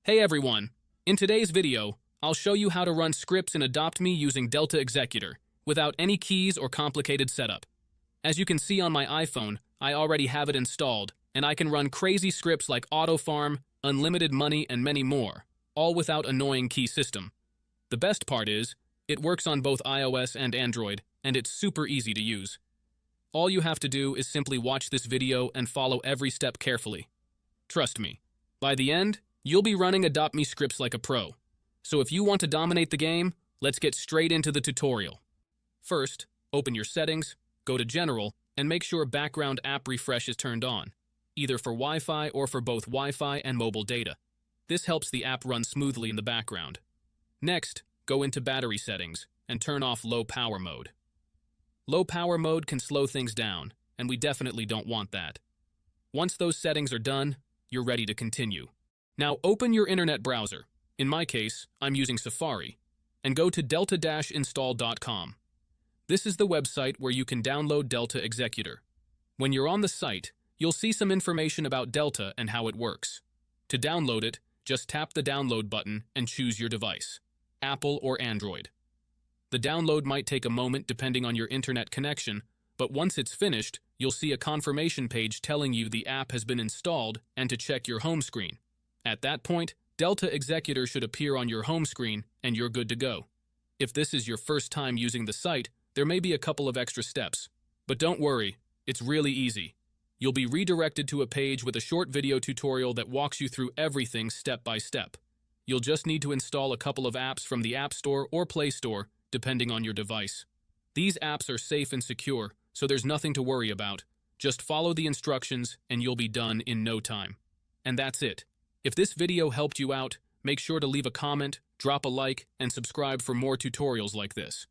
Hey everyone! In today's video, I'll show you how to run scripts in Adopt Me using Delta Executor, without any keys or complicated setup. As you can see on my iPhone, I already have it installed, and I can run crazy scripts like Auto Farm, Unlimited Money, and many more, all without annoying key system. The best part is, it works on both iOS and Android, and it's super easy to use. All you have to do is simply watch this video and follow every step carefully. Trust me, by the end, you'll be running Adopt Me scripts like a pro. So if you want to dominate the game, let's get straight into the tutorial. First, open your settings, go to General, and make sure background app refresh is turned on, either for Wi-Fi or for both Wi-Fi and mobile data. This helps the app run smoothly in the background. Next, go into battery settings and turn off low power mode. Low power mode can slow things down, and we definitely don't want that. Once those settings are done, you're ready to continue. Now open your internet browser, in my case, I'm using Safari, and go to delta-install.com. This is the website where you can download Delta Executor. When you're on the site, you'll see some information about Delta and how it works. To download it, just tap the download button and choose your device, Apple or Android. The download might take a moment depending on your internet connection, but once it's finished, you'll see a confirmation page telling you the app has been installed and to check your home screen. At that point, Delta Executor should appear on your home screen and you're good to go. If this is your first time using the site, there may be a couple of extra steps. But don't worry, it's really easy. You'll be redirected to a page with a short video tutorial that walks you through everything step by step. You'll just need to install a couple of apps from the App Store or Play Store, depending on your device. These apps are safe and secure, so there's nothing to worry about. Just follow the instructions and you'll be done in no time. And that's it. If this video helped you out, make sure to leave a comment, drop a like, and subscribe for more tutorials like this.